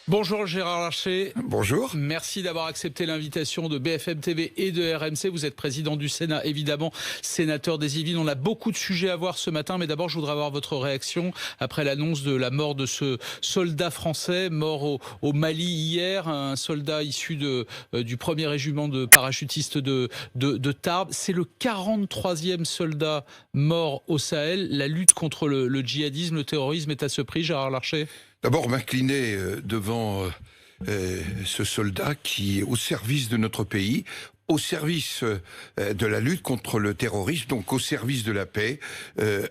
Bonjour Gérard Larcher. Bonjour. Merci d'avoir accepté l'invitation de BFM TV et de RMC. Vous êtes président du Sénat, évidemment, sénateur des Yvelines. On a beaucoup de sujets à voir ce matin, mais d'abord je voudrais avoir votre réaction après l'annonce de la mort de ce soldat français mort au Mali hier, un soldat issu du 1er régiment de parachutistes de Tarbes. C'est le 43e soldat mort au Sahel. La lutte contre le djihadisme, le terrorisme est à ce prix, Gérard Larcher? D'abord, m'incliner devant ce soldat qui est au service de notre pays, au service de la lutte contre le terrorisme, donc au service de la paix,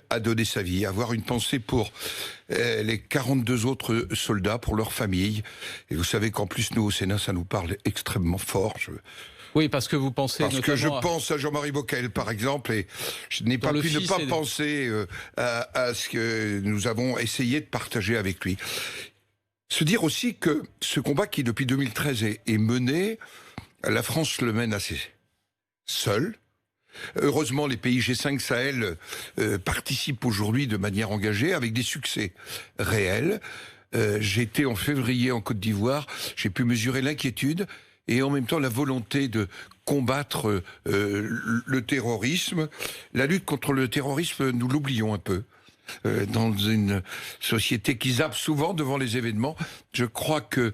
a donné sa vie. Avoir une pensée pour les 42 autres soldats, pour leurs familles. Et vous savez qu'en plus, nous, au Sénat, ça nous parle extrêmement fort. Oui, parce que vous pensez Parce que je notamment pense à Jean-Marie Bockel, par exemple, et je n'ai pas pu ne pas penser à ce que nous avons essayé de partager avec lui. Se dire aussi que ce combat qui, depuis 2013, est mené, la France le mène assez seul. Heureusement, les pays G5 Sahel participent aujourd'hui de manière engagée, avec des succès réels. J'étais en février en Côte d'Ivoire, j'ai pu mesurer l'inquiétude et en même temps la volonté de combattre le terrorisme. La lutte contre le terrorisme, nous l'oublions un peu. Dans une société qui zappe souvent devant les événements, je crois que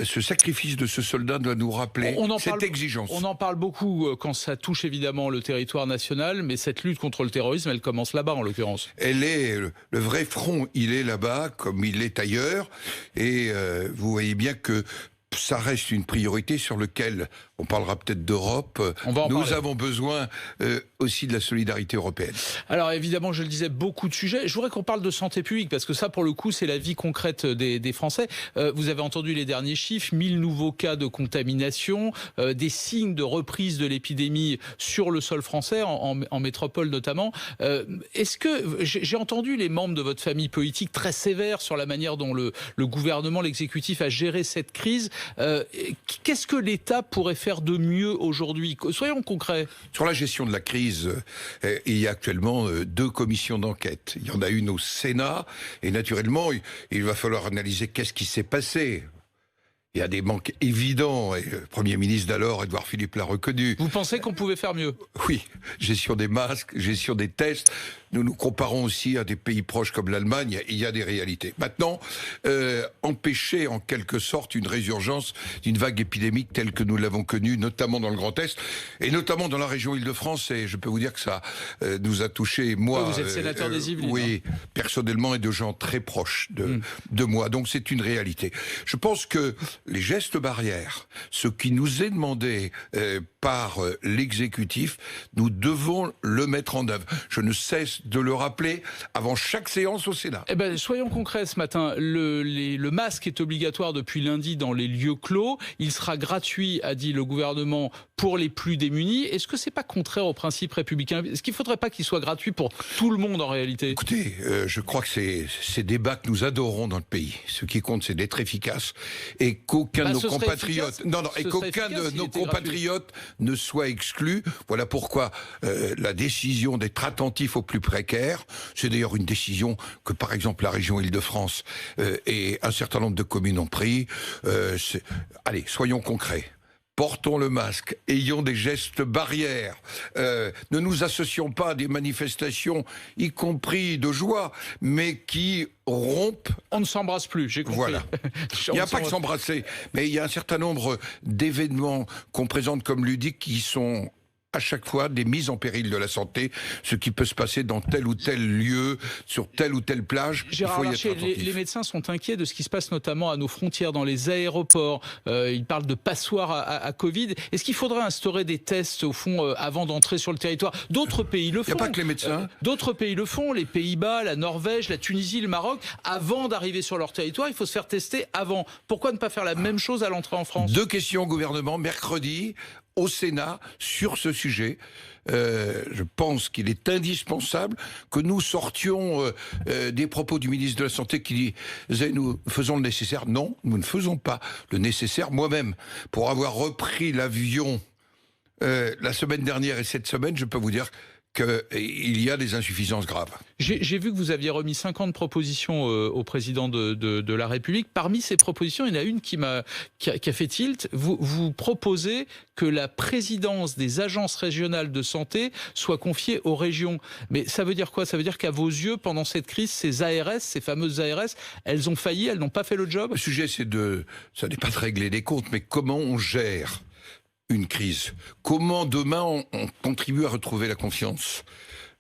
ce sacrifice de ce soldat doit nous rappeler cette exigence. On en parle beaucoup quand ça touche évidemment le territoire national, mais cette lutte contre le terrorisme, elle commence là-bas en l'occurrence. Elle est, le vrai front, il est là-bas comme il est ailleurs, et vous voyez bien que ça reste une priorité sur laquelle on parlera peut-être d'Europe. Nous avons besoin aussi de la solidarité européenne. Alors évidemment, je le disais, beaucoup de sujets. Je voudrais qu'on parle de santé publique, parce que ça, pour le coup, c'est la vie concrète des Français. Vous avez entendu les derniers chiffres, 1000 nouveaux cas de contamination, des signes de reprise de l'épidémie sur le sol français, en métropole notamment. Est-ce que, j'ai entendu les membres de votre famille politique très sévères sur la manière dont le gouvernement, l'exécutif a géré cette crise. Qu'est-ce que l'État pourrait faire de mieux aujourd'hui? Soyons concrets. Sur la gestion de la crise, il y a actuellement 2 commissions d'enquête. Il y en a une au Sénat, et naturellement, il va falloir analyser qu'est-ce qui s'est passé. Il y a des manques évidents, et le Premier ministre d'alors, Édouard Philippe, l'a reconnu. Vous pensez qu'on pouvait faire mieux? Oui, gestion des masques, gestion des tests. Nous nous comparons aussi à des pays proches comme l'Allemagne, il y a des réalités. Maintenant, empêcher en quelque sorte une résurgence d'une vague épidémique telle que nous l'avons connue, notamment dans le Grand Est, et notamment dans la région Île-de-France, et je peux vous dire que ça nous a touché, moi... Vous êtes sénateur des Yvelines. Oui, personnellement, et de gens très proches de moi. Donc c'est une réalité. Je pense que les gestes barrières, ce qui nous est demandé par l'exécutif, nous devons le mettre en œuvre. Je ne cesse de le rappeler avant chaque séance au Sénat. Eh ben, soyons concrets ce matin. Le masque est obligatoire depuis lundi dans les lieux clos. Il sera gratuit, a dit le gouvernement, pour les plus démunis. Est-ce que c'est pas contraire au principe républicain? Est-ce qu'il ne faudrait pas qu'il soit gratuit pour tout le monde en réalité? Écoutez, je crois que c'est ces débats que nous adorons dans le pays. Ce qui compte, c'est d'être efficace et qu'aucun de nos compatriotes, compatriotes ne soit exclu. Voilà pourquoi la décision d'être attentif aux plus précaires, c'est d'ailleurs une décision que par exemple la région Île-de-France et un certain nombre de communes ont pris. Allez, soyons concrets. Portons le masque, ayons des gestes barrières, ne nous associons pas à des manifestations, y compris de joie, mais qui rompent... On ne s'embrasse plus, j'ai compris. Voilà. Il n'y a pas que s'embrasser, mais il y a un certain nombre d'événements qu'on présente comme ludiques qui sont à chaque fois des mises en péril de la santé, ce qui peut se passer dans tel ou tel lieu, sur telle ou telle plage. Gérard Larcher, les médecins sont inquiets de ce qui se passe notamment à nos frontières, dans les aéroports. Ils parlent de passoires à Covid. Est-ce qu'il faudrait instaurer des tests, au fond, avant d'entrer sur le territoire? D'autres pays le font. Il n'y a pas que les médecins. D'autres pays le font, les Pays-Bas, la Norvège, la Tunisie, le Maroc. Avant d'arriver sur leur territoire, il faut se faire tester avant. Pourquoi ne pas faire la même chose à l'entrée en France? 2 questions au gouvernement, mercredi, au Sénat, sur ce sujet. Je pense qu'il est indispensable que nous sortions des propos du ministre de la Santé qui disait « nous faisons le nécessaire ». Non, nous ne faisons pas le nécessaire. Moi-même, pour avoir repris l'avion la semaine dernière et cette semaine, je peux vous dire qu'il y a des insuffisances graves. J'ai vu que vous aviez remis 50 propositions au président de la République. Parmi ces propositions, il y en a une qui a fait tilt. Vous proposez que la présidence des agences régionales de santé soit confiée aux régions. Mais ça veut dire quoi? Ça veut dire qu'à vos yeux, pendant cette crise, ces ARS, ces fameuses ARS, elles ont failli, elles n'ont pas fait le job? Le sujet, ça n'est pas de régler des comptes, mais comment on gère une crise. Comment demain on contribue à retrouver la confiance.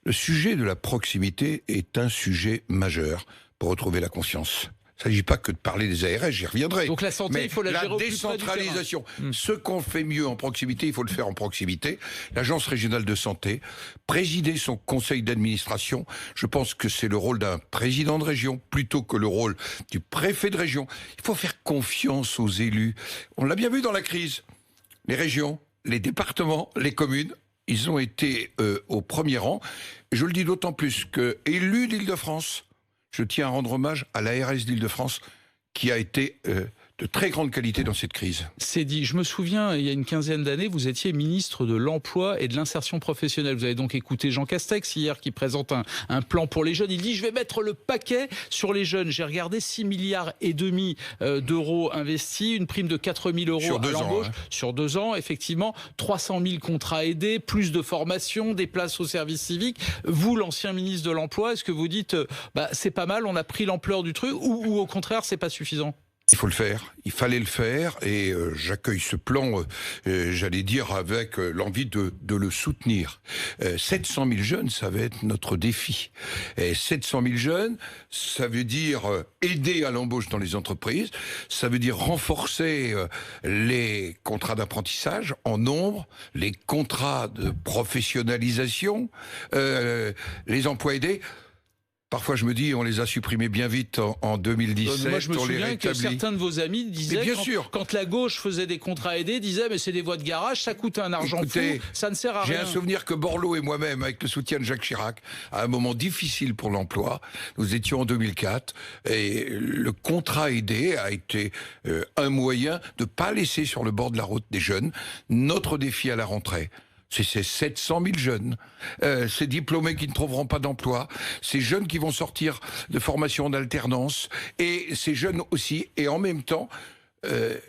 Le sujet de la proximité est un sujet majeur pour retrouver la confiance. Il ne s'agit pas que de parler des ARS, j'y reviendrai. Donc la santé, mais il faut la gérer au plus près du terrain. La décentralisation, ce qu'on fait mieux en proximité, il faut le faire en proximité. L'Agence régionale de santé, présider son conseil d'administration, je pense que c'est le rôle d'un président de région plutôt que le rôle du préfet de région. Il faut faire confiance aux élus. On l'a bien vu dans la crise. Les régions, les départements, les communes, ils ont été au premier rang. Je le dis d'autant plus que, élu d'Île-de-France, je tiens à rendre hommage à l'ARS d'Île-de-France qui a été de très grande qualité dans cette crise. C'est dit. Je me souviens, il y a une quinzaine d'années, vous étiez ministre de l'Emploi et de l'Insertion professionnelle. Vous avez donc écouté Jean Castex hier qui présente un plan pour les jeunes. Il dit « Je vais mettre le paquet sur les jeunes ». J'ai regardé 6,5 milliards d'euros investis, une prime de 4 000 euros à l'embauche sur 2 ans. Effectivement, 300 000 contrats aidés, plus de formation, des places au service civique. Vous, l'ancien ministre de l'Emploi, est-ce que vous dites c'est pas mal, on a pris l'ampleur du truc ou au contraire, c'est pas suffisant? Il faut le faire, il fallait le faire et j'accueille ce plan, j'allais dire, avec l'envie de le soutenir. 700 000 jeunes, ça va être notre défi. Et 700 000 jeunes, ça veut dire aider à l'embauche dans les entreprises, ça veut dire renforcer les contrats d'apprentissage en nombre, les contrats de professionnalisation, les emplois aidés. Parfois, je me dis, on les a supprimés bien vite en 2017. Moi, je me souviens que certains de vos amis disaient, quand la gauche faisait des contrats aidés, disaient, mais c'est des voies de garage, ça coûte un argent fou, ça ne sert à rien. J'ai un souvenir que Borloo et moi-même, avec le soutien de Jacques Chirac, à un moment difficile pour l'emploi, nous étions en 2004, et le contrat aidé a été un moyen de ne pas laisser sur le bord de la route des jeunes. Notre défi à la rentrée, c'est ces 700 000 jeunes, ces diplômés qui ne trouveront pas d'emploi, ces jeunes qui vont sortir de formation d'alternance, et ces jeunes aussi, et en même temps,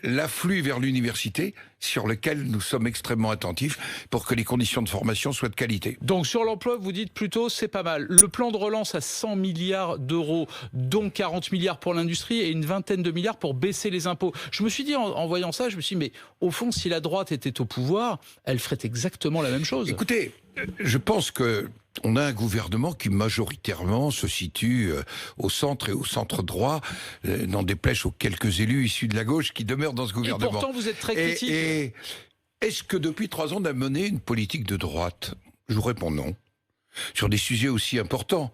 l'afflux vers l'université, sur lequel nous sommes extrêmement attentifs pour que les conditions de formation soient de qualité. Donc sur l'emploi, vous dites plutôt c'est pas mal. Le plan de relance à 100 milliards d'euros, dont 40 milliards pour l'industrie et une vingtaine de milliards pour baisser les impôts. Je me suis dit en voyant ça, je me suis dit mais au fond si la droite était au pouvoir, elle ferait exactement la même chose. Écoutez, je pense que on a un gouvernement qui majoritairement se situe au centre et au centre droit, n'en déplaise aux quelques élus issus de la gauche qui demeurent dans ce gouvernement. Et pourtant vous êtes très critique. Et est-ce que depuis 3 ans on a mené une politique de droite? Je vous réponds non. Sur des sujets aussi importants.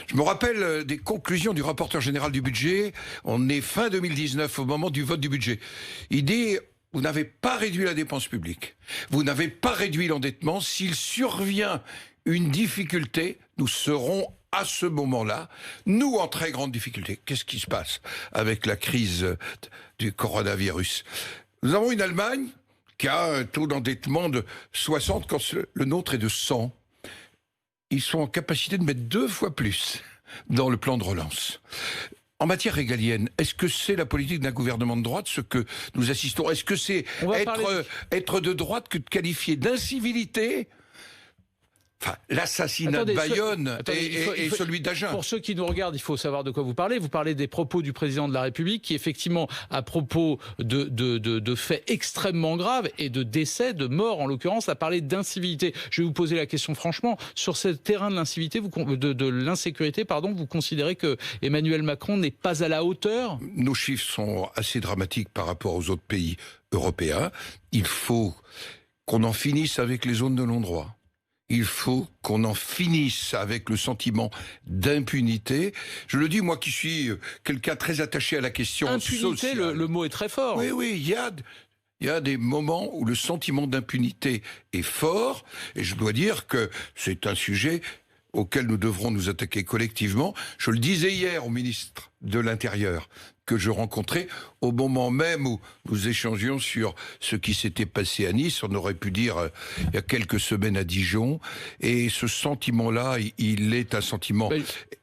Je me rappelle des conclusions du rapporteur général du budget. On est fin 2019 au moment du vote du budget. Il dit: vous n'avez pas réduit la dépense publique. Vous n'avez pas réduit l'endettement. S'il survient une difficulté, nous serons à ce moment-là, nous en très grande difficulté. Qu'est-ce qui se passe avec la crise du coronavirus? Nous avons une Allemagne qui a un taux d'endettement de 60 quand le nôtre est de 100. Ils sont en capacité de mettre 2 fois plus dans le plan de relance. En matière régalienne, est-ce que c'est la politique d'un gouvernement de droite, ce que nous assistons? Est-ce que c'est être de droite que de qualifier d'incivilité l'assassinat de Bayonne et celui d'Agen? Pour ceux qui nous regardent, il faut savoir de quoi vous parlez. Vous parlez des propos du président de la République qui, effectivement, à propos de faits extrêmement graves et de décès, de morts en l'occurrence, a parlé d'incivilité. Je vais vous poser la question franchement. Sur ce terrain de l'incivilité, de l'insécurité, vous considérez que Emmanuel Macron n'est pas à la hauteur? Nos chiffres sont assez dramatiques par rapport aux autres pays européens. Il faut qu'on en finisse avec les zones de non-droit. Il faut qu'on en finisse avec le sentiment d'impunité. Je le dis, moi qui suis quelqu'un très attaché à la question impunité, sociale. Le mot est très fort. Oui, il y a des moments où le sentiment d'impunité est fort, et je dois dire que c'est un sujet auquel nous devrons nous attaquer collectivement. Je le disais hier au ministre de l'Intérieur que je rencontrais au moment même où nous échangions sur ce qui s'était passé à Nice. On aurait pu dire il y a quelques semaines à Dijon. Et ce sentiment-là, il est un sentiment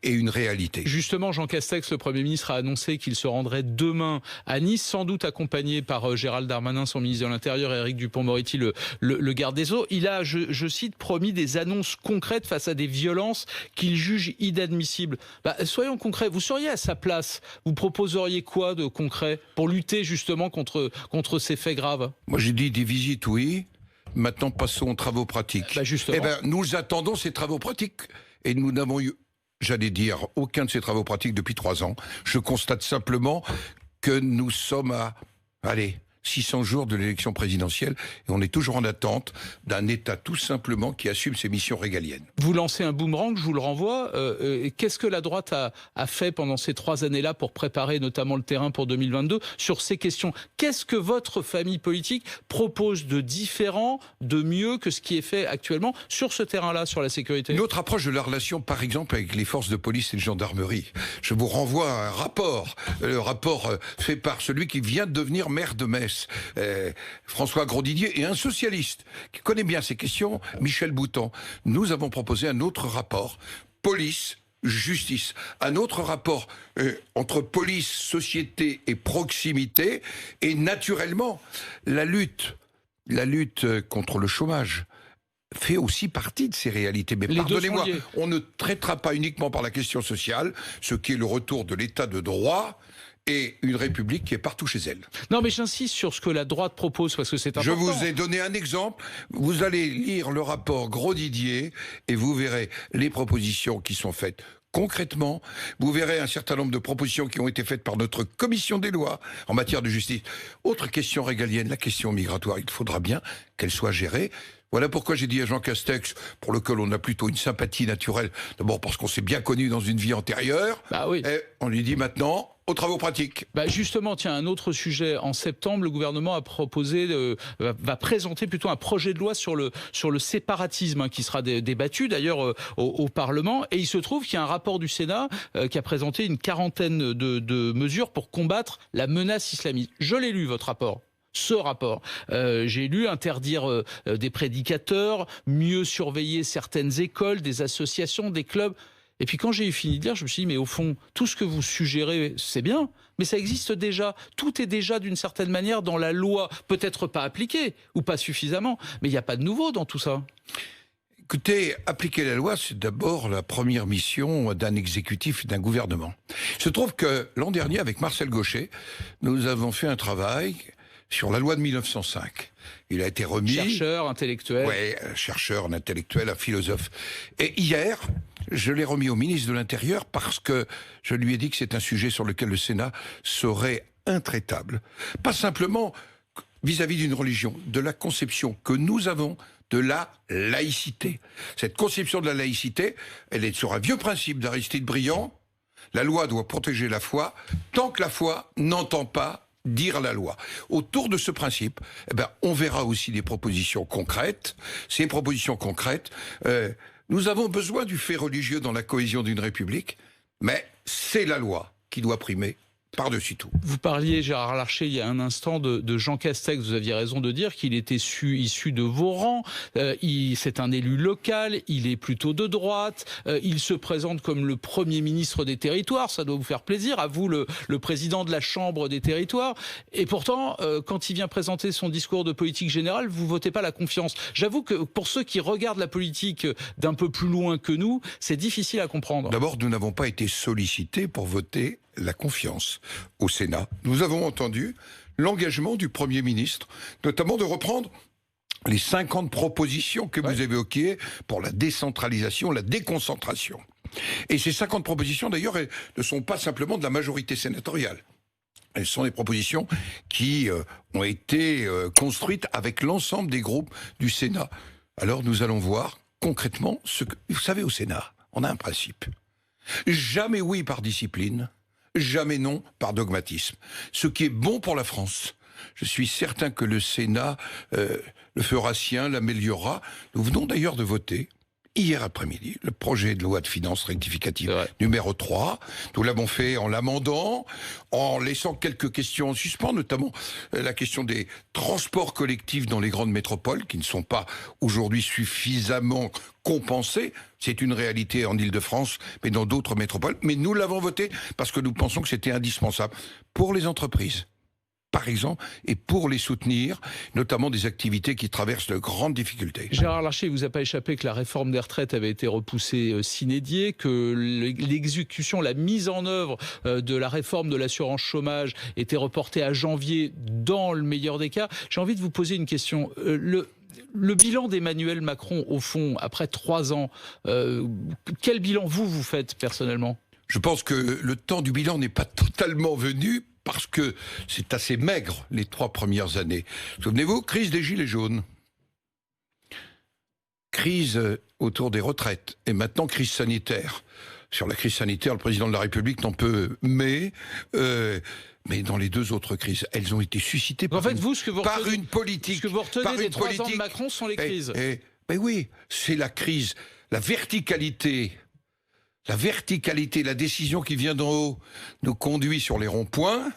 et une réalité. Justement, Jean Castex, le Premier ministre, a annoncé qu'il se rendrait demain à Nice, sans doute accompagné par Gérald Darmanin, son ministre de l'Intérieur, et Éric Dupond-Moretti, le garde des Sceaux. Il a, je cite, promis des annonces concrètes face à des violences qu'il juge inadmissibles. Soyons concrets, vous seriez à sa place, vous proposeriez quoi de concret pour lutter justement contre ces faits graves? Moi j'ai dit des visites, oui. Maintenant passons aux travaux pratiques. Justement. Nous attendons ces travaux pratiques et nous n'avons eu, j'allais dire, aucun de ces travaux pratiques depuis 3 ans. Je constate simplement que nous sommes à, 600 jours de l'élection présidentielle et on est toujours en attente d'un État tout simplement qui assume ses missions régaliennes. Vous lancez un boomerang, je vous le renvoie. Qu'est-ce que la droite a fait pendant ces 3 années-là pour préparer notamment le terrain pour 2022 sur ces questions? Qu'est-ce que votre famille politique propose de différent, de mieux que ce qui est fait actuellement sur ce terrain-là, sur la sécurité? Notre approche de la relation, par exemple, avec les forces de police et de gendarmerie. Je vous renvoie à un rapport, le rapport fait par celui qui vient de devenir maire de Metz. François Grosdidier et un socialiste qui connaît bien ces questions, Michel Boutan. Nous avons proposé un autre rapport, police, justice, un autre rapport entre police, société et proximité, et naturellement la lutte contre le chômage fait aussi partie de ces réalités. Mais pardonnez-moi, on ne traitera pas uniquement par la question sociale, ce qui est le retour de l'état de droit et une République qui est partout chez elle. Non, mais j'insiste sur ce que la droite propose, parce que c'est important. Je vous ai donné un exemple. Vous allez lire le rapport Grosdidier et vous verrez les propositions qui sont faites concrètement. Vous verrez un certain nombre de propositions qui ont été faites par notre commission des lois en matière de justice. Autre question régalienne, la question migratoire. Il faudra bien qu'elle soit gérée. Voilà pourquoi j'ai dit à Jean Castex, pour lequel on a plutôt une sympathie naturelle, d'abord parce qu'on s'est bien connus dans une vie antérieure, et on lui dit maintenant aux travaux pratiques. Justement, tiens, un autre sujet. En septembre, le gouvernement a proposé, va présenter plutôt un projet de loi sur le séparatisme, qui sera débattu d'ailleurs au Parlement. Et il se trouve qu'il y a un rapport du Sénat qui a présenté une quarantaine de mesures pour combattre la menace islamiste. Je l'ai lu, votre rapport. Ce rapport. J'ai lu interdire des prédicateurs, mieux surveiller certaines écoles, des associations, des clubs. Et puis quand j'ai eu fini de lire, je me suis dit, mais au fond, tout ce que vous suggérez, c'est bien, mais ça existe déjà. Tout est déjà d'une certaine manière dans la loi, peut-être pas appliqué, ou pas suffisamment, mais il n'y a pas de nouveau dans tout ça. Écoutez, appliquer la loi, c'est d'abord la première mission d'un exécutif et d'un gouvernement. Il se trouve que l'an dernier, avec Marcel Gauchet, nous avons fait un travail sur la loi de 1905. Il a été remis... Chercheur, intellectuel. Oui, chercheur, un intellectuel, un philosophe. Et hier, je l'ai remis au ministre de l'Intérieur parce que je lui ai dit que c'est un sujet sur lequel le Sénat serait intraitable. Pas simplement vis-à-vis d'une religion, de la conception que nous avons de la laïcité. Cette conception de la laïcité, elle est sur un vieux principe d'Aristide Briand. La loi doit protéger la foi tant que la foi n'entend pas dire la loi. Autour de ce principe, on verra aussi des propositions concrètes. Ces propositions concrètes, nous avons besoin du fait religieux dans la cohésion d'une république, mais c'est la loi qui doit primer par-dessus tout. Vous parliez, Gérard Larcher, il y a un instant de Jean Castex. Vous aviez raison de dire qu'il était issu de vos rangs. C'est un élu local, il est plutôt de droite. Il se présente comme le Premier ministre des territoires. Ça doit vous faire plaisir, à vous, le président de la Chambre des territoires. Et pourtant, quand il vient présenter son discours de politique générale, vous votez pas la confiance. J'avoue que pour ceux qui regardent la politique d'un peu plus loin que nous, c'est difficile à comprendre. D'abord, nous n'avons pas été sollicités pour voter la confiance au Sénat. Nous avons entendu l'engagement du Premier ministre, notamment de reprendre les 50 propositions que vous évoquiez pour la décentralisation, la déconcentration. Et ces 50 propositions, d'ailleurs, elles ne sont pas simplement de la majorité sénatoriale. Elles sont des propositions qui ont été construites avec l'ensemble des groupes du Sénat. Alors nous allons voir concrètement ce que... Vous savez, au Sénat, on a un principe. Jamais oui par discipline, jamais non par dogmatisme. Ce qui est bon pour la France. Je suis certain que le Sénat le fera sien, l'améliorera. Nous venons d'ailleurs de voter hier après-midi le projet de loi de finances rectificative numéro 3. Nous l'avons fait en l'amendant, en laissant quelques questions en suspens, notamment la question des transports collectifs dans les grandes métropoles, qui ne sont pas aujourd'hui suffisamment compensés. C'est une réalité en Île-de-France, mais dans d'autres métropoles. Mais nous l'avons voté parce que nous pensons que c'était indispensable pour les entreprises, par exemple, et pour les soutenir, notamment des activités qui traversent de grandes difficultés. Gérard Larcher, il ne vous a pas échappé que la réforme des retraites avait été repoussée sine die, que l'exécution, la mise en œuvre de la réforme de l'assurance chômage était reportée à janvier dans le meilleur des cas. J'ai envie de vous poser une question. Le bilan d'Emmanuel Macron, au fond, après 3 ans, quel bilan vous faites personnellement ? Je pense que le temps du bilan n'est pas totalement venu, parce que c'est assez maigre les 3 premières années. Souvenez-vous, crise des Gilets jaunes, crise autour des retraites, et maintenant crise sanitaire. Sur la crise sanitaire, le président de la République n'en peut mais dans les 2 autres crises, elles ont été suscitées par, une politique. Ce que vous retenez des 3 ans de Macron sont les crises. Mais oui, c'est la crise, la verticalité. La verticalité, la décision qui vient d'en haut nous conduit sur les ronds-points.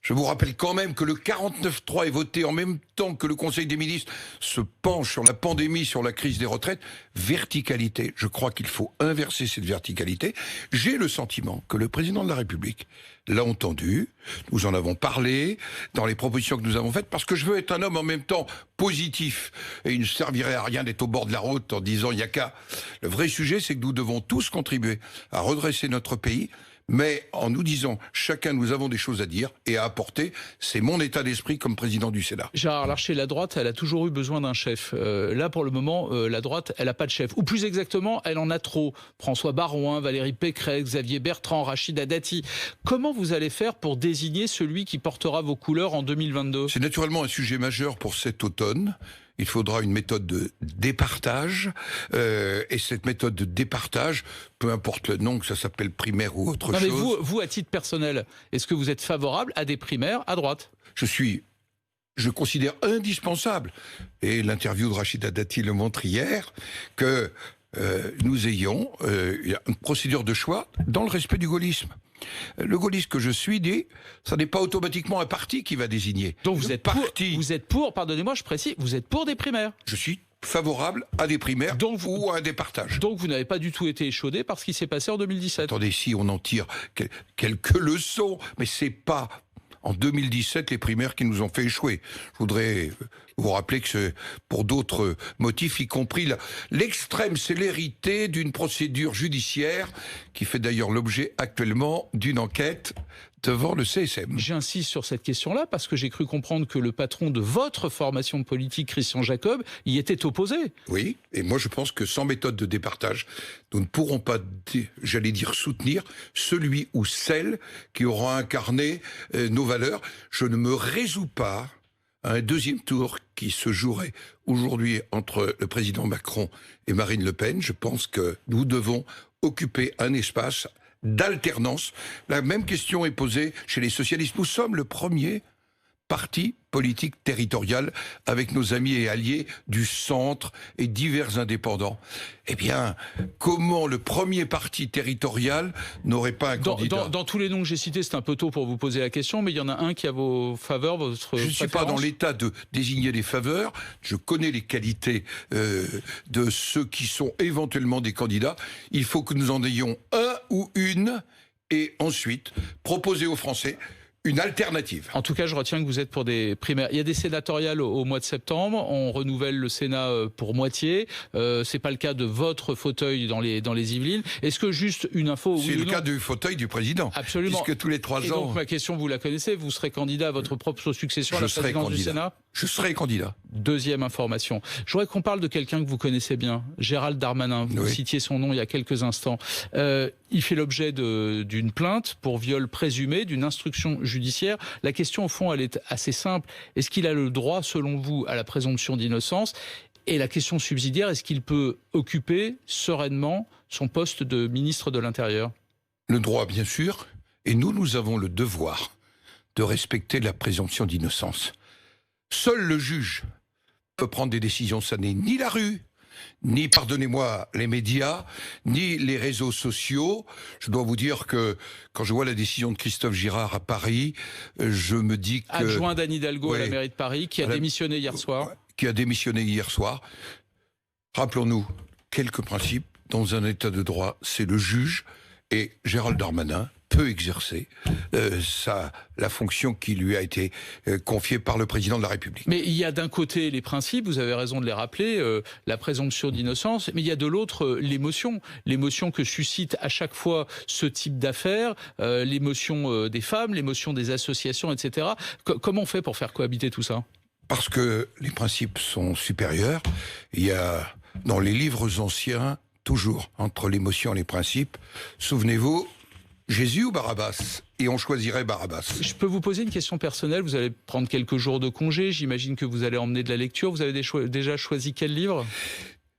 Je vous rappelle quand même que le 49.3 est voté en même temps que le Conseil des ministres se penche sur la pandémie, sur la crise des retraites. Verticalité. Je crois qu'il faut inverser cette verticalité. J'ai le sentiment que le président de la République l'a entendu. Nous en avons parlé dans les propositions que nous avons faites, parce que je veux être un homme en même temps positif. Et il ne servirait à rien d'être au bord de la route en disant il n'y a qu'à. Le vrai sujet, c'est que nous devons tous contribuer à redresser notre pays, mais en nous disant, chacun, nous avons des choses à dire et à apporter. C'est mon état d'esprit comme président du Sénat. Gérard Larcher, la droite, elle a toujours eu besoin d'un chef. Là, pour le moment, la droite, elle n'a pas de chef. Ou plus exactement, elle en a trop. François Baroin, Valérie Pécresse, Xavier Bertrand, Rachida Dati. Comment vous allez faire pour désigner celui qui portera vos couleurs en 2022 ? C'est naturellement un sujet majeur pour cet automne. Il faudra une méthode de départage, et cette méthode de départage, peu importe le nom, que ça s'appelle primaire ou autre chose... Mais vous, à titre personnel, est-ce que vous êtes favorable à des primaires à droite ? Je considère indispensable, et l'interview de Rachida Dati le montre hier, que nous ayons une procédure de choix dans le respect du gaullisme. Le gaulliste que je suis dit, ça n'est pas automatiquement un parti qui va désigner. Donc vous êtes pour, pardonnez-moi, je précise, vous êtes pour des primaires. Je suis favorable à des primaires ou à un départage. Donc vous n'avez pas du tout été échaudé par ce qui s'est passé en 2017. Attendez, si on en tire quelques leçons, mais c'est pas en 2017 les primaires qui nous ont fait échouer. Je voudrais vous rappeler que c'est pour d'autres motifs, y compris l'extrême célérité d'une procédure judiciaire qui fait d'ailleurs l'objet actuellement d'une enquête devant le CSM. J'insiste sur cette question-là parce que j'ai cru comprendre que le patron de votre formation politique, Christian Jacob, y était opposé. Oui, et moi je pense que sans méthode de départage, nous ne pourrons pas, j'allais dire, soutenir celui ou celle qui aura incarné nos valeurs. Je ne me résous pas à un deuxième tour qui se jouerait aujourd'hui entre le président Macron et Marine Le Pen. Je pense que nous devons occuper un espace d'alternance. La même question est posée chez les socialistes. Nous sommes le premier parti politique territorial avec nos amis et alliés du centre et divers indépendants. Eh bien, comment le premier parti territorial n'aurait pas un candidat ? Dans tous les noms que j'ai cités, c'est un peu tôt pour vous poser la question, mais il y en a un qui a vos faveurs, votre Je ne suis pas dans l'état de désigner des faveurs. Je connais les qualités de ceux qui sont éventuellement des candidats. Il faut que nous en ayons un ou une, et ensuite proposer aux Français une alternative. En tout cas, je retiens que vous êtes pour des primaires. Il y a des sénatoriales au mois de septembre. On renouvelle le Sénat pour moitié. C'est pas le cas de votre fauteuil dans les Yvelines. Est-ce que juste une info ? C'est le cas du fauteuil du président. Absolument. Puisque tous les 3 ans... Et donc ma question, vous la connaissez. Vous serez candidat à votre propre succession à la présidence du Sénat ? Je serai candidat. Deuxième information. Je voudrais qu'on parle de quelqu'un que vous connaissez bien, Gérald Darmanin. Vous citiez son nom il y a quelques instants. Il fait l'objet d'une plainte pour viol présumé, d'une instruction judiciaire. La question, au fond, elle est assez simple. Est-ce qu'il a le droit, selon vous, à la présomption d'innocence ? Et la question subsidiaire, est-ce qu'il peut occuper sereinement son poste de ministre de l'Intérieur ? Le droit, bien sûr. Et nous avons le devoir de respecter la présomption d'innocence. Seul le juge peut prendre des décisions. Ça n'est ni la rue, ni, pardonnez-moi, les médias, ni les réseaux sociaux. Je dois vous dire que quand je vois la décision de Christophe Girard à Paris, je me dis que... Adjoint d'Anne Hidalgo à la mairie de Paris, qui a démissionné hier soir. Qui a démissionné hier soir. Rappelons-nous quelques principes. Dans un état de droit, c'est le juge, et Gérald Darmanin peut exercer la fonction qui lui a été confiée par le président de la République. Mais il y a d'un côté les principes, vous avez raison de les rappeler, la présomption d'innocence, mais il y a de l'autre l'émotion que suscite à chaque fois ce type d'affaires, l'émotion des femmes, l'émotion des associations, etc. Comment on fait pour faire cohabiter tout ça ? Parce que les principes sont supérieurs. Il y a dans les livres anciens, toujours entre l'émotion et les principes, souvenez-vous, Jésus ou Barabbas? Et on choisirait Barabbas. Je peux vous poser une question personnelle. Vous allez prendre quelques jours de congé. J'imagine que vous allez emmener de la lecture. Vous avez déjà choisi quel livre?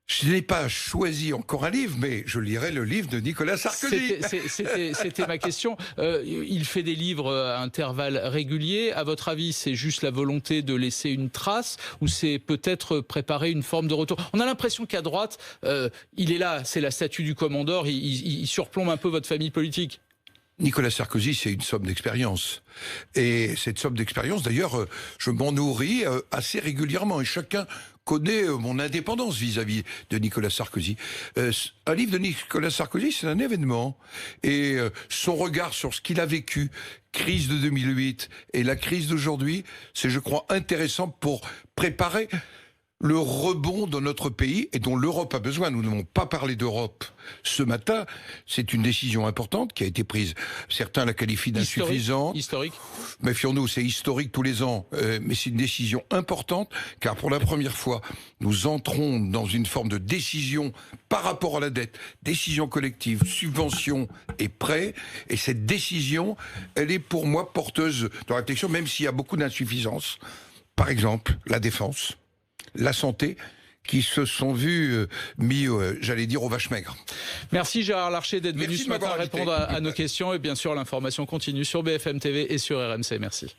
Je n'ai pas choisi encore un livre, mais je lirai le livre de Nicolas Sarkozy. C'était ma question. Il fait des livres à intervalles réguliers. À votre avis, c'est juste la volonté de laisser une trace ou c'est peut-être préparer une forme de retour? On a l'impression qu'à droite, il est là, c'est la statue du commandeur, il surplombe un peu votre famille politique. Nicolas Sarkozy, c'est une somme d'expérience. Et cette somme d'expérience, d'ailleurs, je m'en nourris assez régulièrement. Et chacun connaît mon indépendance vis-à-vis de Nicolas Sarkozy. Un livre de Nicolas Sarkozy, c'est un événement. Et son regard sur ce qu'il a vécu, crise de 2008 et la crise d'aujourd'hui, c'est, je crois, intéressant pour préparer le rebond de notre pays et dont l'Europe a besoin. Nous n'avons pas parlé d'Europe ce matin. C'est une décision importante qui a été prise. Certains la qualifient d'insuffisante. Historique. Méfions-nous, c'est historique tous les ans. Mais c'est une décision importante car pour la première fois, nous entrons dans une forme de décision par rapport à la dette. Décision collective, subvention et prêt. Et cette décision, elle est pour moi porteuse de réflexion, même s'il y a beaucoup d'insuffisances. Par exemple, la défense, la santé, qui se sont vus mis, j'allais dire, aux vaches maigres. Merci Gérard Larcher d'être venu ce matin répondre à nos questions. Et bien sûr, l'information continue sur BFM TV et sur RMC. Merci.